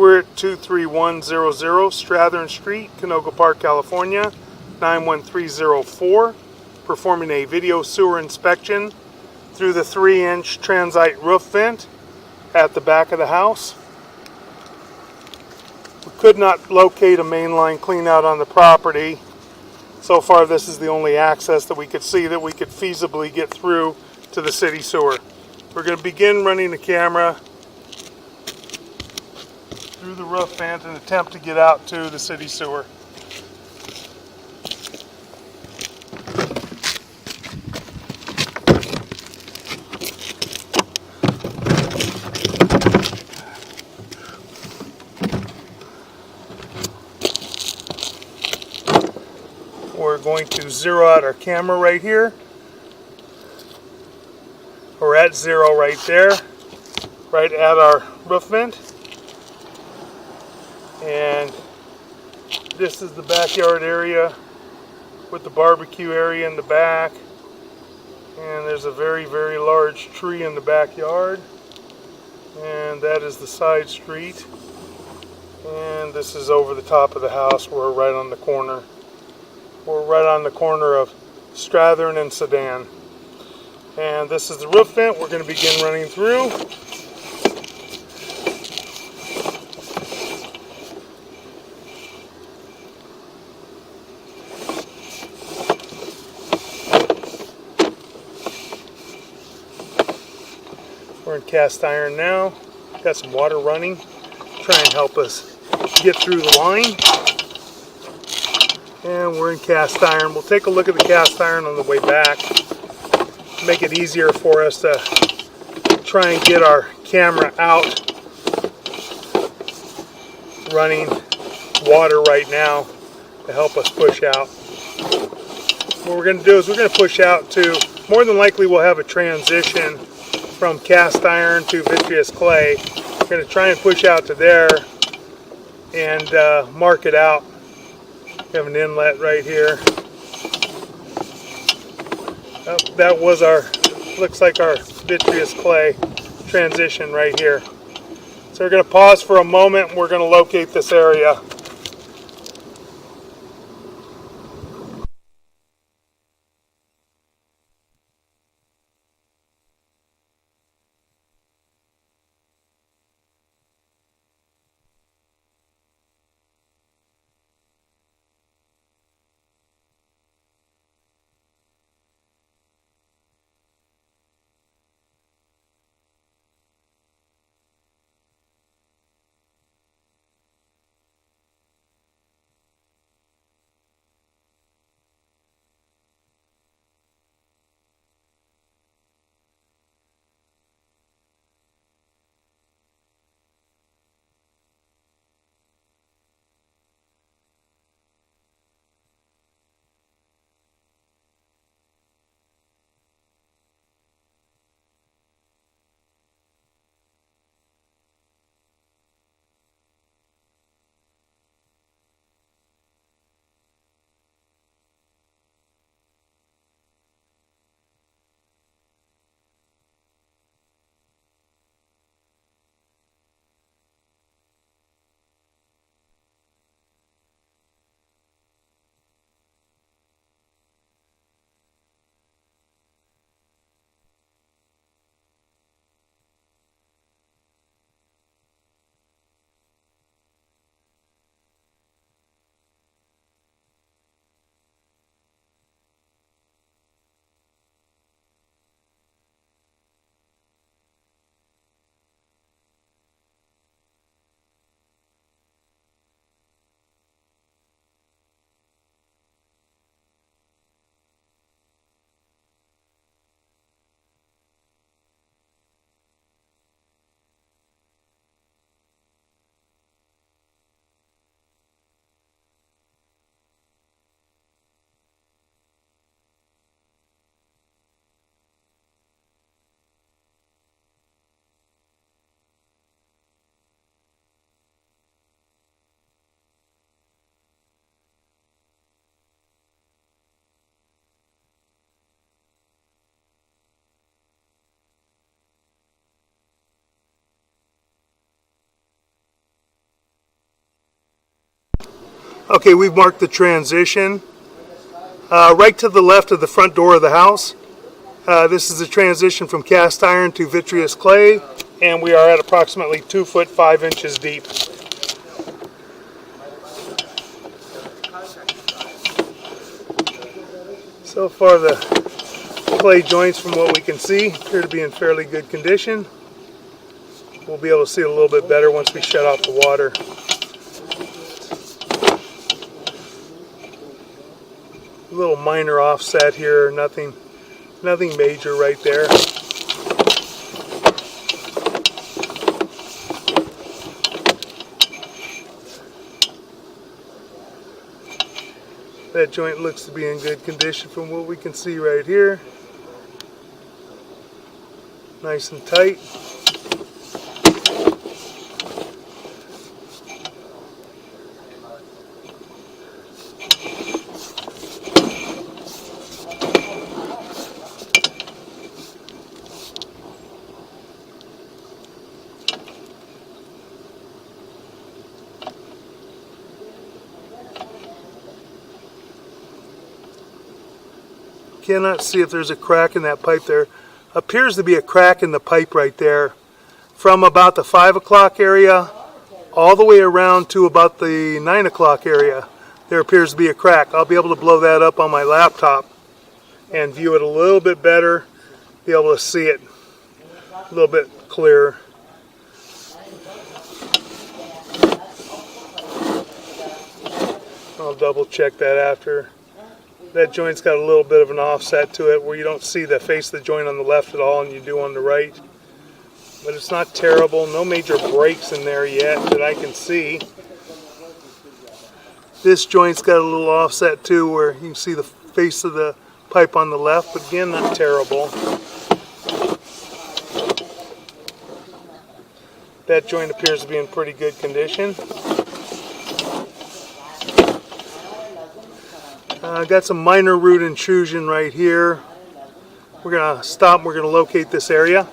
We're at 23100 Strathern Street, Canoga Park, California, 91304, performing a video sewer inspection through the 3-inch transite roof vent at the back of the house. We could not locate a mainline cleanout on the property. So far, this is the only access that we could see that we could feasibly get through to the city sewer. We're going to begin running the camera through the roof vent and attempt to get out to the city sewer. We're going to zero out our camera right here. We're at zero right there, right at our roof vent. And this is the backyard area with the barbecue area in the back. And there's a very, very large tree in the backyard. And that is the side street. And this is over the top of the house. We're right on the corner. We're right on the corner of Strathern and Strathern. And this is the roof vent we're going to begin running through. We're in cast iron now. Got some water running. Try and help us get through the line. And we're in cast iron. We'll take a look at the cast iron on the way back. Make it easier for us to try and get our camera out. Running water right now to help us push out. What we're going to do is we're going to push out to, more than likely we'll have a transition from cast iron to vitreous clay. We're going to try and push out to there and mark it out. We have an inlet right here. That was our, looks like our vitreous clay transition right here. So we're going to pause for a moment and we're going to locate this area. Okay, we've marked the transition. Right to the left of the front door of the house. This is the transition from cast iron to vitreous clay, and we are at approximately 2 foot 5 inches deep. So far the clay joints, from what we can see, appear to be in fairly good condition. We'll be able to see it a little bit better once we shut off the water. A little minor offset here, nothing major right there. That joint looks to be in good condition from what we can see right here. Nice and tight. Cannot see if there's a crack in that pipe there. Appears to be a crack in the pipe right there. From about the 5 o'clock area all the way around to about the 9 o'clock area, there appears to be a crack. I'll be able to blow that up on my laptop and view it a little bit better, be able to see it a little bit clearer. I'll double check that after. That joint's got a little bit of an offset to it where you don't see the face of the joint on the left at all and you do on the right. But it's not terrible. No major breaks in there yet that I can see. This joint's got a little offset too where you can see the face of the pipe on the left, but again, not terrible. That joint appears to be in pretty good condition. Got some minor root intrusion right here. We're going to stop and we're going to locate this area.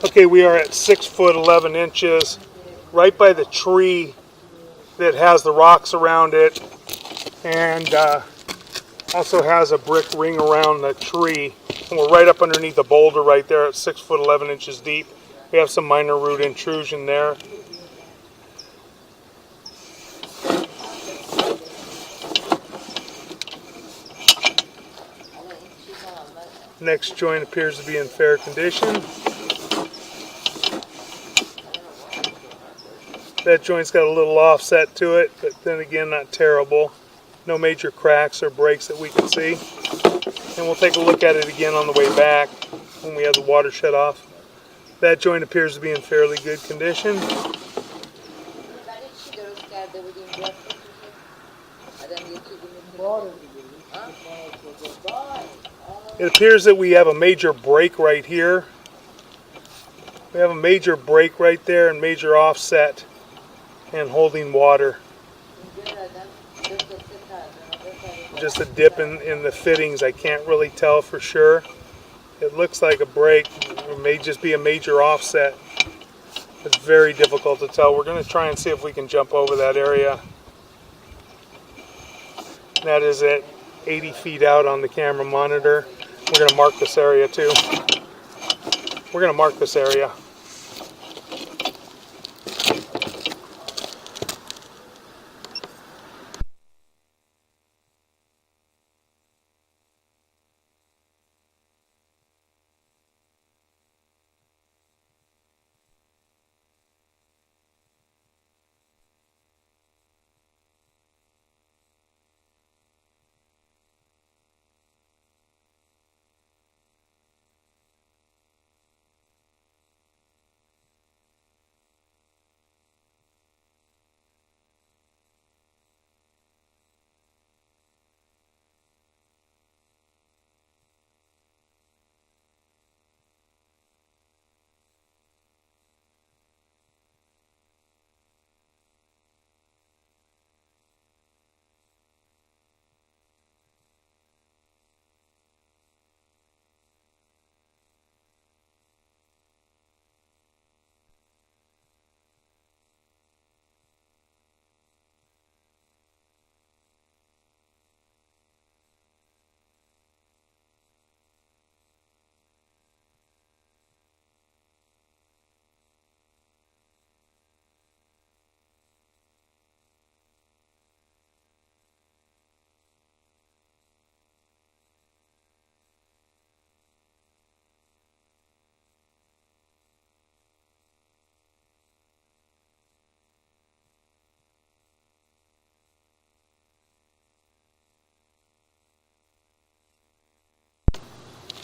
Okay, we are at 6 foot 11 inches, right by the tree that has the rocks around it, and also has a brick ring around the tree. And we're right up underneath the boulder right there at 6 foot 11 inches deep. We have some minor root intrusion there. Next joint appears to be in fair condition. That joint's got a little offset to it, but then again, not terrible. No major cracks or breaks that we can see. And we'll take a look at it again on the way back when we have the water shut off. That joint appears to be in fairly good condition. It appears that we have a major break right here. We have a major break right there and major offset and holding water. just a dip in the fittings. I can't really tell for sure. It looks like a break. It may just be a major offset. It's very difficult to tell. We're going to try and see if we can jump over that area. That is at 80 feet out on the camera monitor. We're going to mark this area too. We're going to mark this area.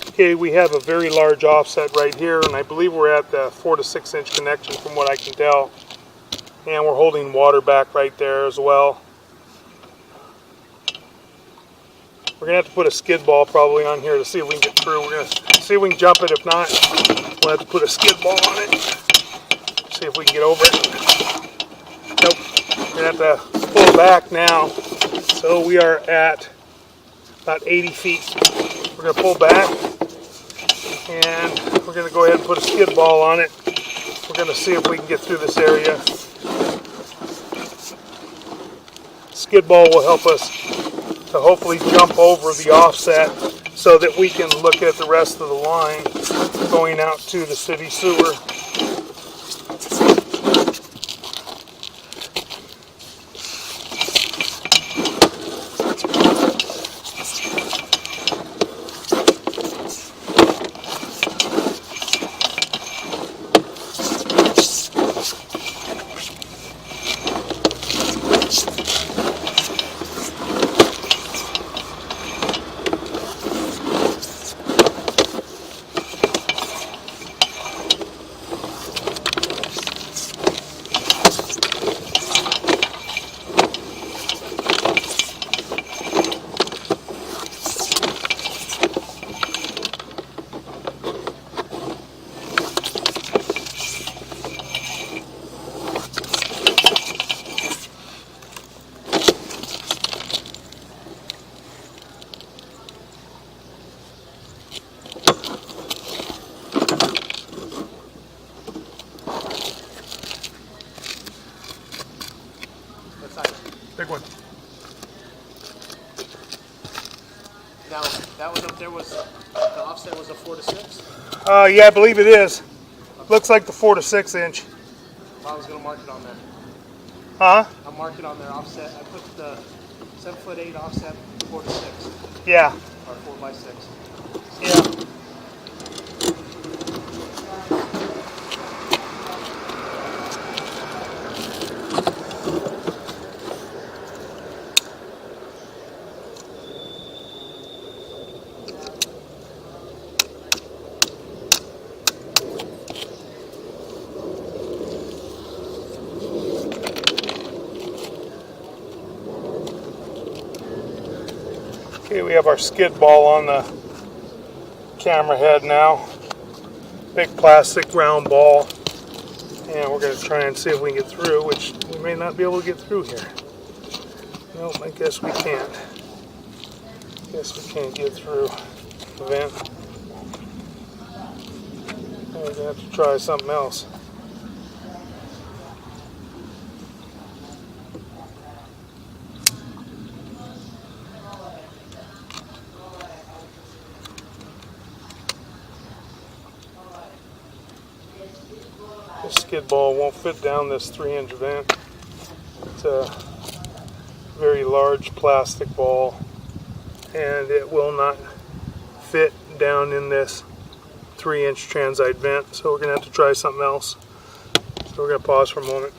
Okay, we have a very large offset right here, and I believe we're at the 4 to 6 inch connection from what I can tell. And we're holding water back right there as well. We're going to have to put a skid ball probably on here to see if we can get through. We're going to see if we can jump it. If not, we'll have to put a skid ball on it. See if we can get over it. Nope. We're going to have to pull back now. So we are at about 80 feet. We're going to pull back. And we're going to go ahead and put a skid ball on it. We're going to see if we can get through this area. Skid ball will help us to hopefully jump over the offset so that we can look at the rest of the line going out to the city sewer. Big one. Now, that was up there, was the offset was a 4 to 6? Yeah, I believe it is. Looks like the 4 to 6 inch. Well, I was going to mark it on there. Huh? I'll mark it on there, offset. I put the 7'8" offset 4 to 6. Yeah. Or 4 by 6. Yeah. Okay, we have our skid ball on the camera head now. Big plastic round ball. And we're going to try and see if we can get through, which we may not be able to get through here. Nope, I guess we can't. Guess we can't get through the vent. We're gonna have to try something else. This skid ball won't fit down this 3-inch vent. It's a very large plastic ball, and it will not fit down in this 3-inch transite vent, so we're going to have to try something else. So we're going to pause for a moment.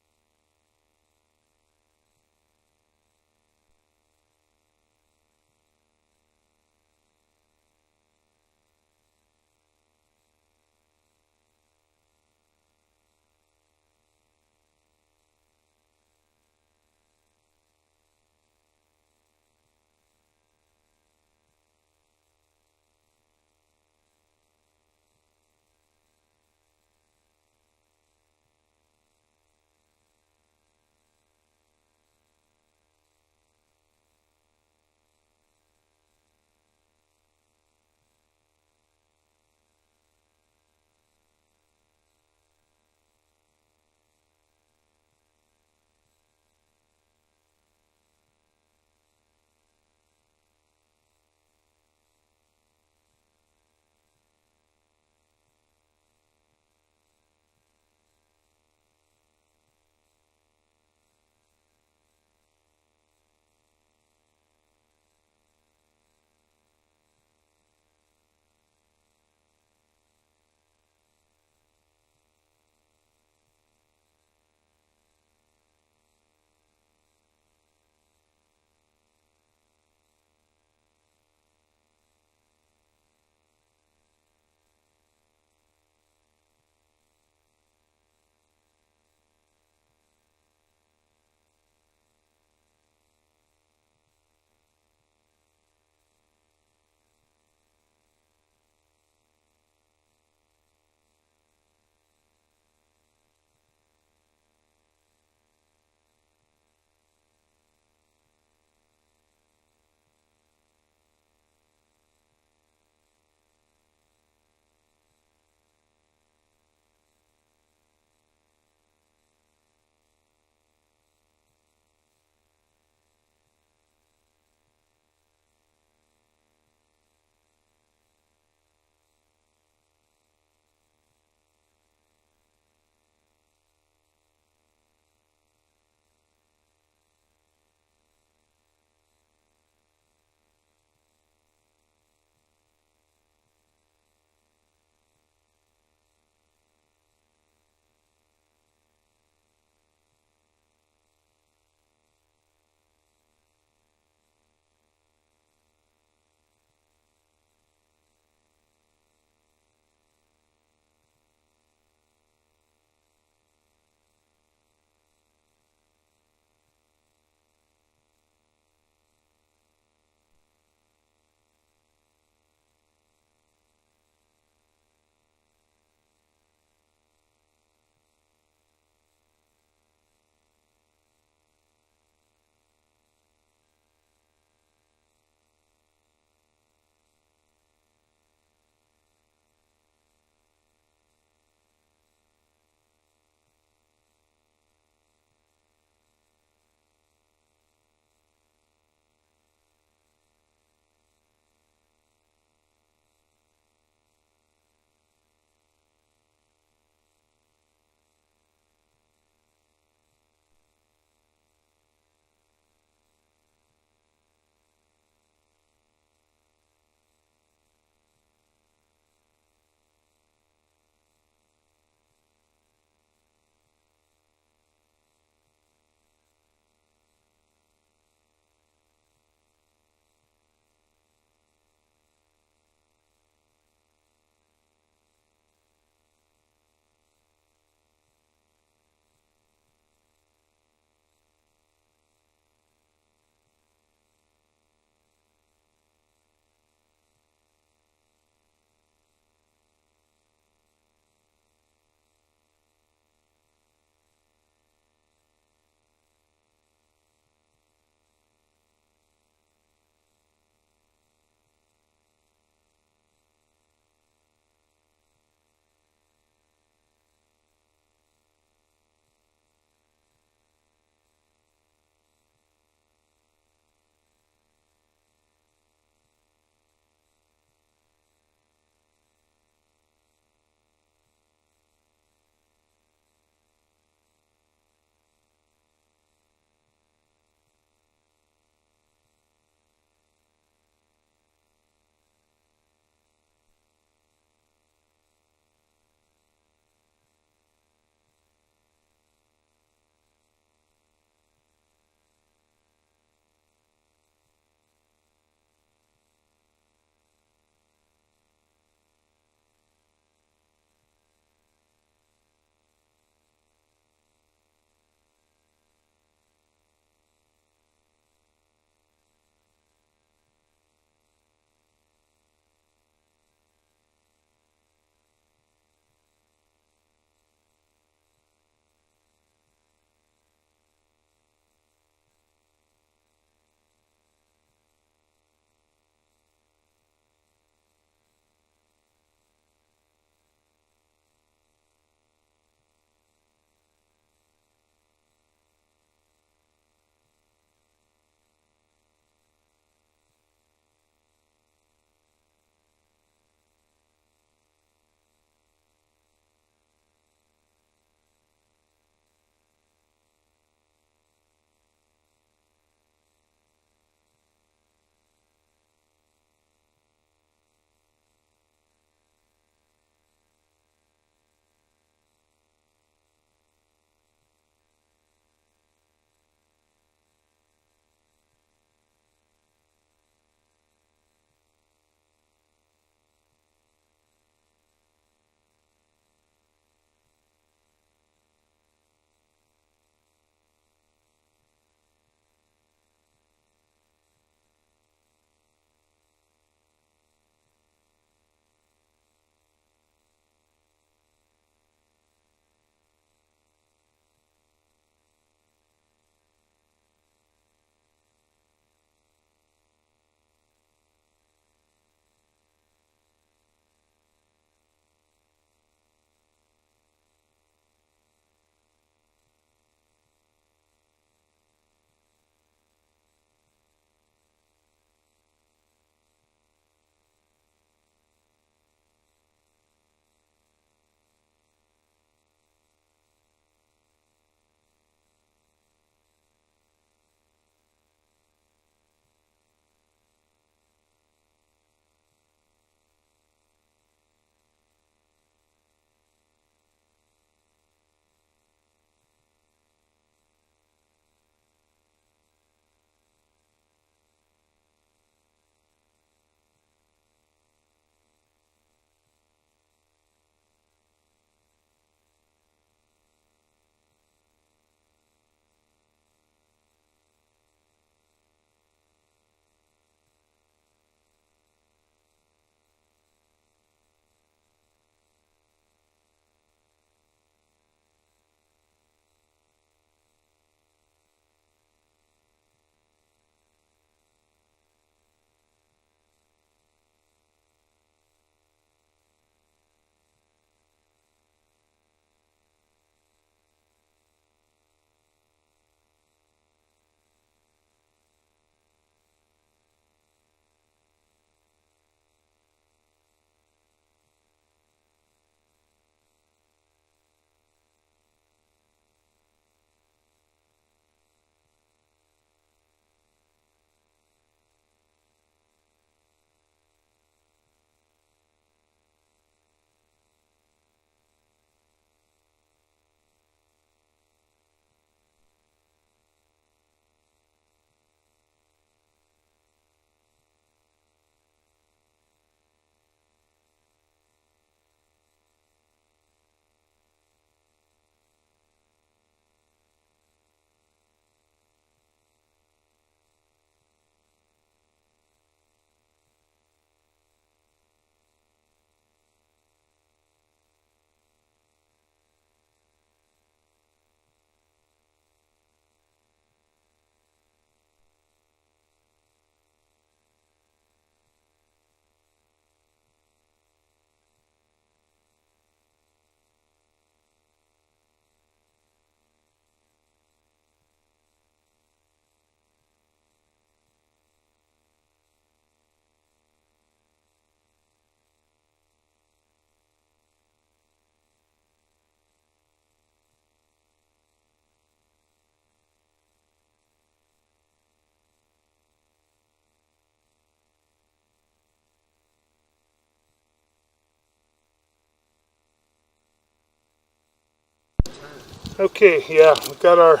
Okay, yeah, we got our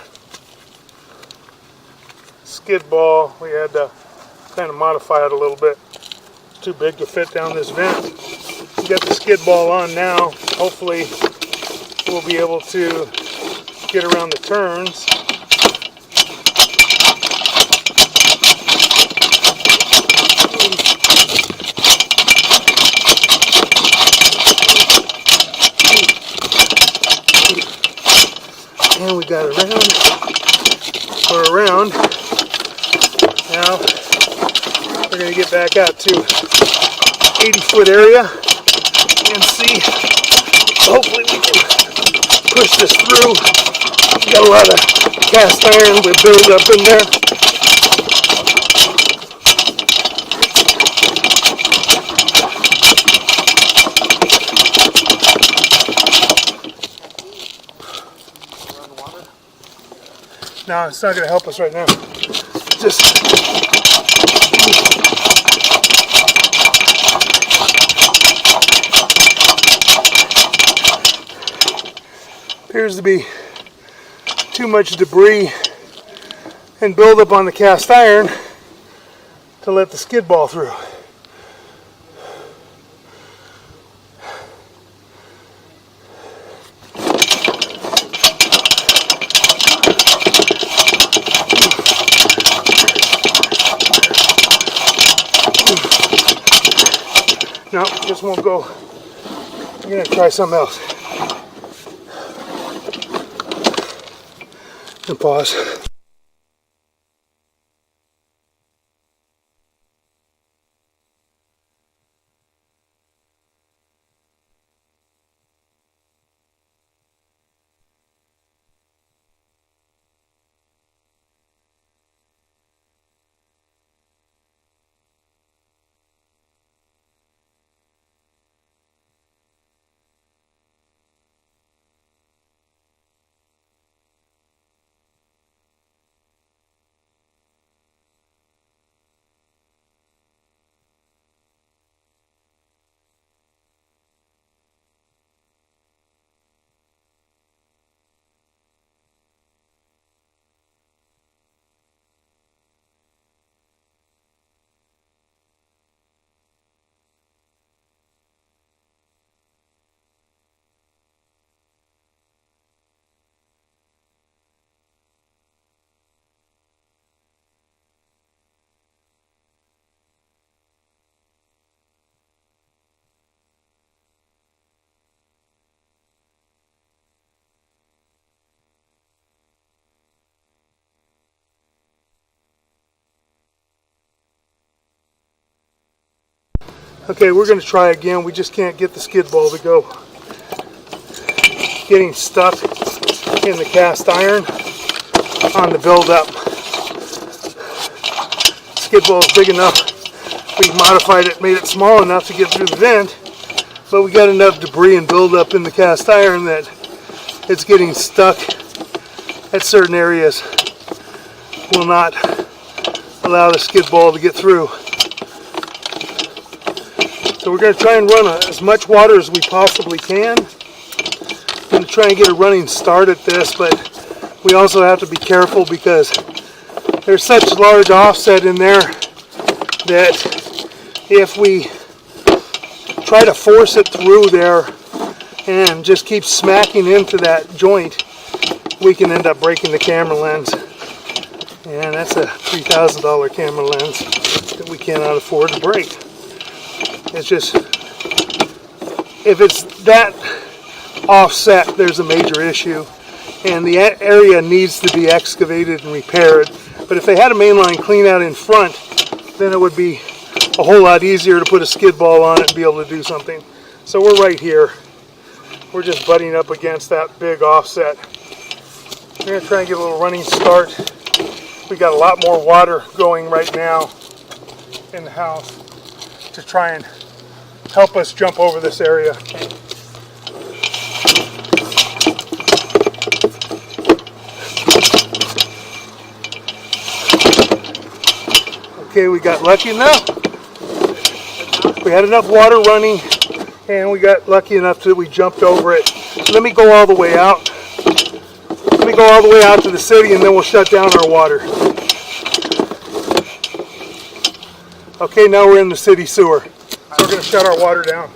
skid ball. We had to kind of modify it a little bit. Too big to fit down this vent. We got the skid ball on now. Hopefully we'll be able to get around the turns. And we got around. We're around. Now we're going to get back out to 80-foot area and see. Hopefully we can push this through. We got a lot of cast iron with build up in there. No, it's not going to help us right now. Just appears to be too much debris and buildup on the cast iron to let the skid ball through. No, this won't go. I'm gonna try something else. And pause. Okay, we're going to try again. We just can't get the skid ball to go. Getting stuck in the cast iron on the build-up. Skid ball is big enough. We modified it, made it small enough to get through the vent, but we got enough debris and build-up in the cast iron that it's getting stuck at certain areas. Will not allow the skid ball to get through. So we're going to try and run as much water as we possibly can. I'm going to try and get a running start at this, but we also have to be careful because there's such large offset in there that if we try to force it through there and just keep smacking into that joint, we can end up breaking the camera lens. And that's a $3,000 camera lens that we cannot afford to break. It's just, if it's that offset, there's a major issue, and the area needs to be excavated and repaired. But if they had a mainline clean out in front, then it would be a whole lot easier to put a skid ball on it and be able to do something. So we're right here. We're just butting up against that big offset. We're going to try and get a little running start. We got a lot more water going right now in the house to try and help us jump over this area. Okay, we got lucky enough. We had enough water running and we got lucky enough that we jumped over it. Let me go all the way out Let me go all the way out to the city and then we'll shut down our water. Okay, now we're in the city sewer. So we're going to shut our water down.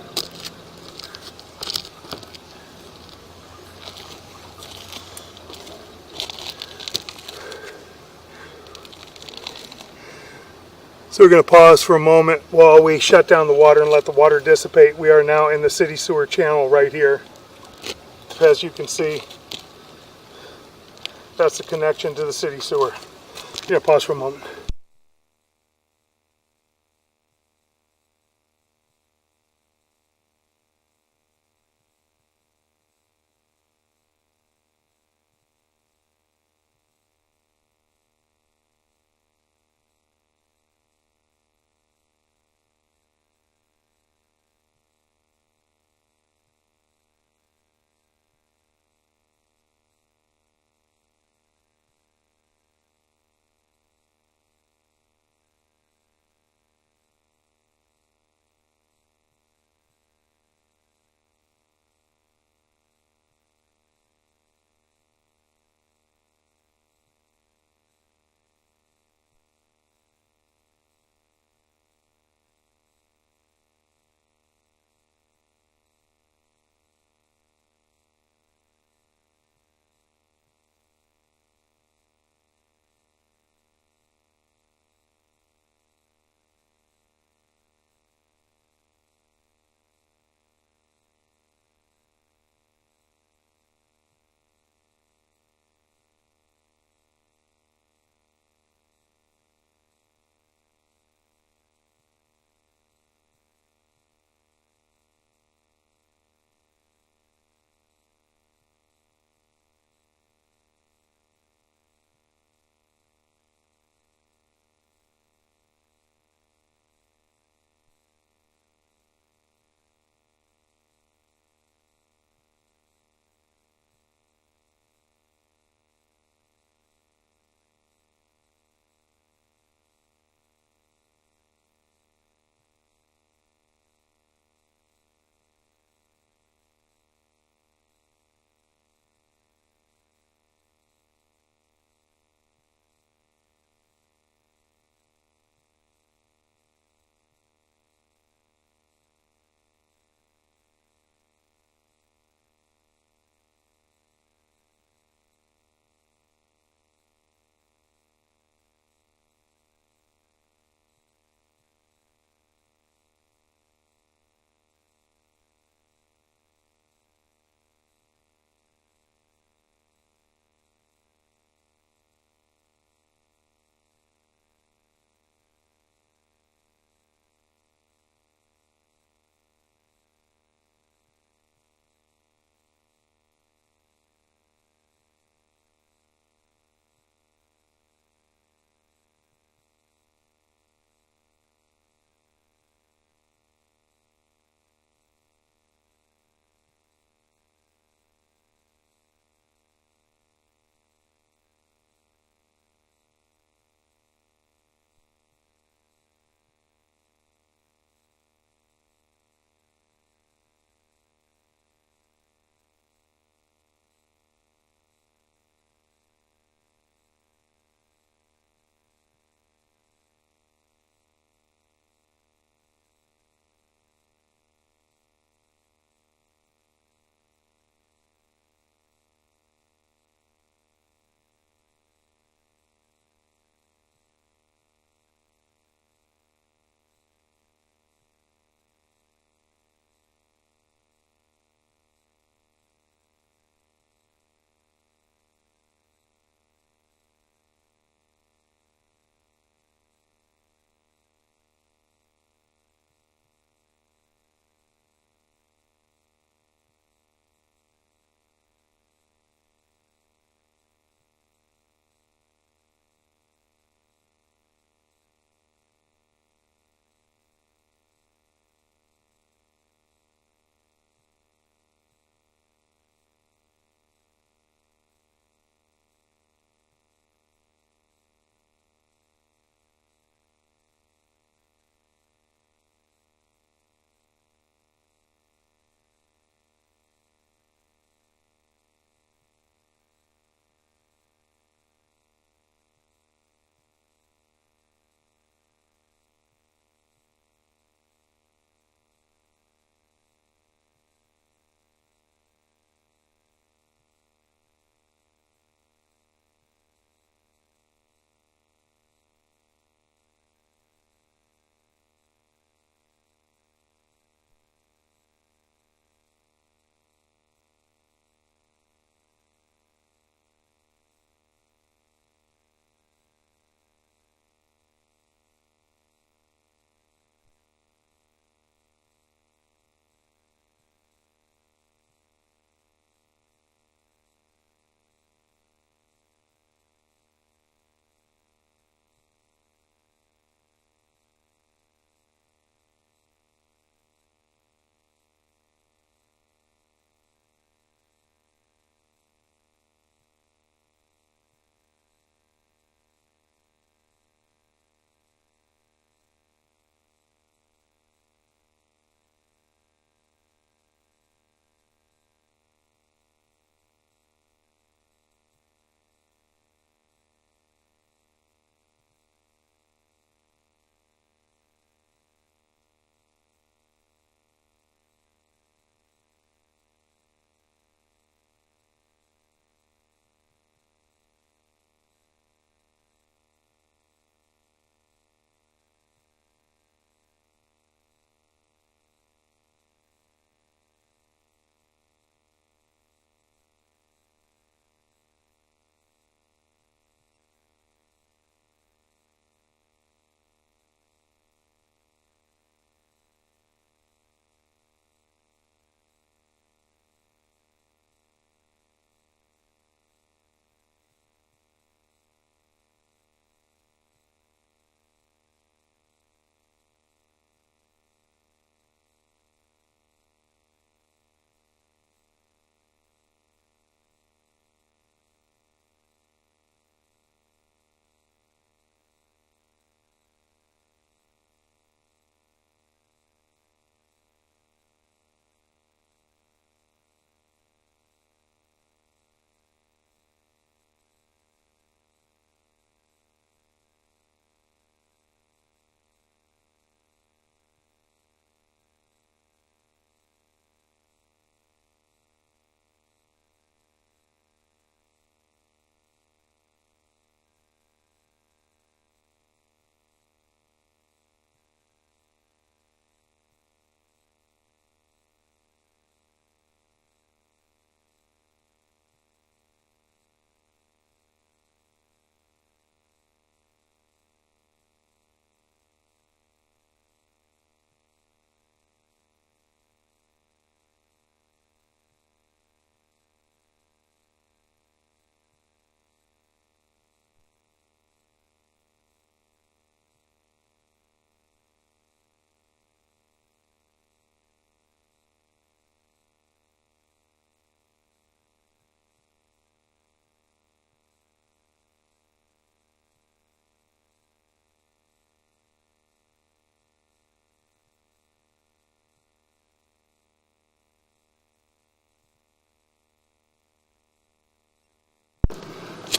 So we're going to pause for a moment while we shut down the water and let the water dissipate. We are now in the city sewer channel right here. As you can see, that's the connection to the city sewer. I'm going to pause for a moment.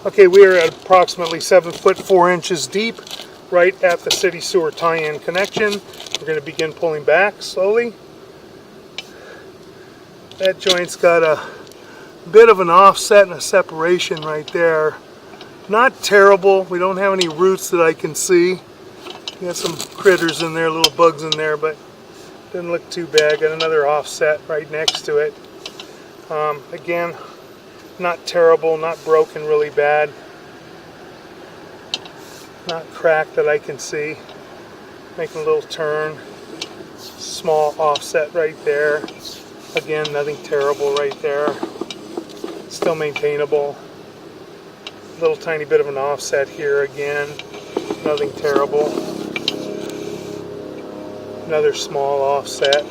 Okay, we are at approximately 7 foot 4 inches deep, right at the city sewer tie-in connection. We're going to begin pulling back slowly. That joint's got a bit of an offset and a separation right there. Not terrible. We don't have any roots that I can see. We got some critters in there, little bugs in there, but didn't look too bad. Got another offset right next to it. Again, not terrible, not broken really bad. Not cracked that I can see. Making a little turn. Small offset right there. Again, nothing terrible right there. Still maintainable. Little tiny bit of an offset here again. Nothing terrible. Another small offset.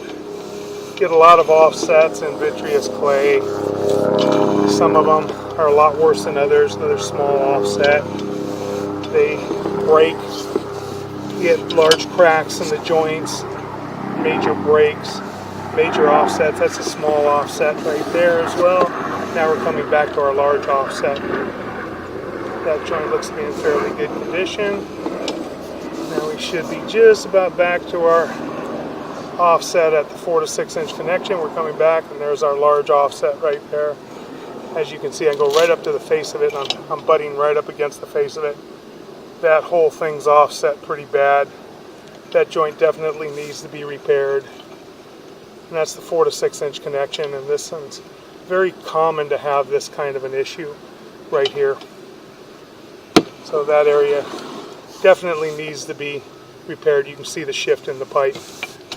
Get a lot of offsets in vitreous clay. Some of them are a lot worse than others. Another small offset. They break. You get large cracks in the joints. Major breaks. Major offsets. That's a small offset right there as well. Now we're coming back to our large offset. That joint looks to be in fairly good condition. Now we should be just about back to our offset at the 4 to 6 inch connection. We're coming back and there's our large offset right there. As you can see, I go right up to the face of it and I'm butting right up against the face of it. That whole thing's offset pretty bad. That joint definitely needs to be repaired. And that's the 4 to 6 inch connection, and this one's very common to have this kind of an issue right here. So that area definitely needs to be repaired. You can see the shift in the pipe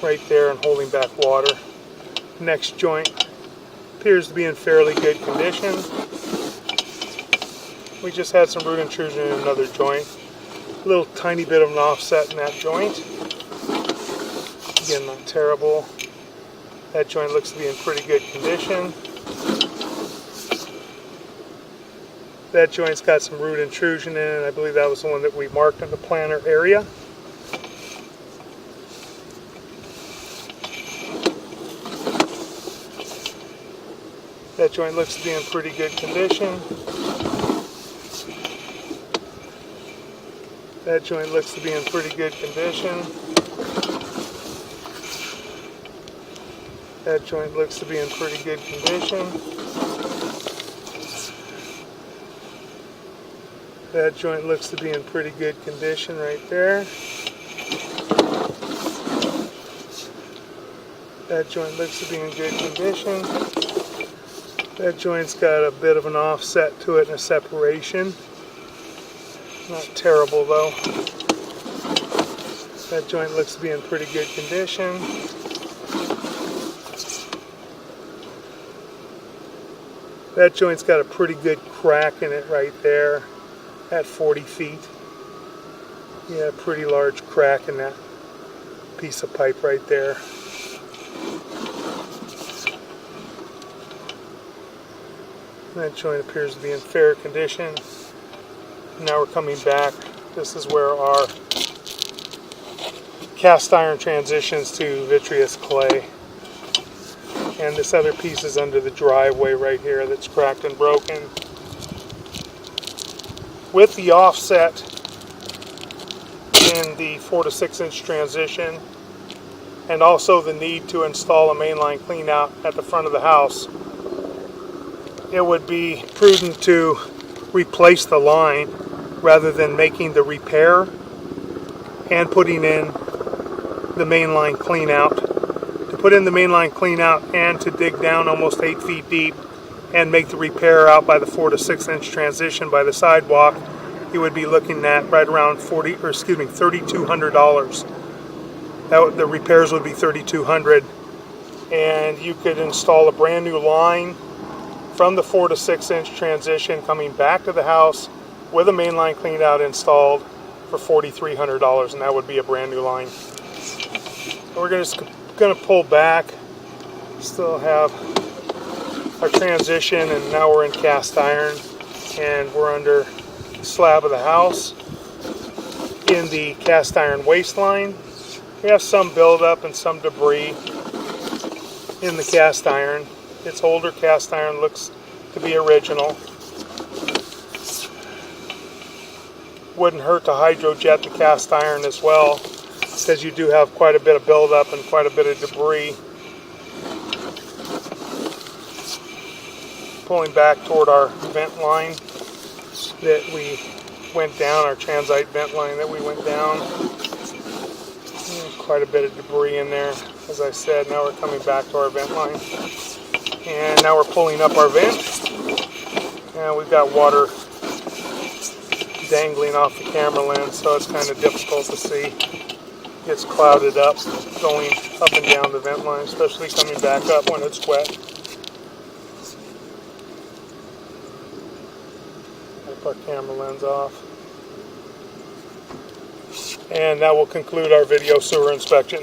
right there and holding back water. Next joint appears to be in fairly good condition. We just had some root intrusion in another joint. A little tiny bit of an offset in that joint. Again, not terrible. That joint looks to be in pretty good condition. That joint's got some root intrusion in it. I believe that was the one that we marked in the planter area. That joint looks to be in pretty good condition. That joint looks to be in pretty good condition. That joint looks to be in pretty good condition. That joint looks to be in pretty good condition right there. That joint looks to be in good condition. That joint's got a bit of an offset to it and a separation. Not terrible though. That joint looks to be in pretty good condition. That joint's got a pretty good crack in it right there at 40 feet. Yeah, a pretty large crack in that piece of pipe right there. That joint appears to be in fair condition. Now we're coming back. This is where our cast iron transitions to vitreous clay. And this other piece is under the driveway right here that's cracked and broken. With the offset in the 4 to 6 inch transition, and also the need to install a mainline clean out at the front of the house, it would be prudent to replace the line rather than making the repair and putting in the mainline clean out. To put in the mainline clean out and to dig down almost 8 feet deep and make the repair out by the 4 to 6 inch transition by the sidewalk, you would be looking at right around $3,200. The repairs would be $3,200, and you could install a brand new line from the 4 to 6 inch transition coming back to the house with a mainline cleaned out installed for $4,300, and that would be a brand new line. We're just going to pull back. Still have our transition, and now we're in cast iron, and we're under the slab of the house in the cast iron waste line. We have some buildup and some debris in the cast iron. It's older cast iron, looks to be original. wouldn't hurt to hydrojet the cast iron as well, because you do have quite a bit of buildup and quite a bit of debris. Pulling back toward our vent line that we went down, our transite vent line that we went down. Quite a bit of debris in there. As I said, now we're coming back to our vent line. And now we're pulling up our vent. And we've got water dangling off the camera lens, so it's kind of difficult to see. It gets clouded up going up and down the vent line, especially coming back up when it's wet. Wipe our camera lens off. And that will conclude our video sewer inspection.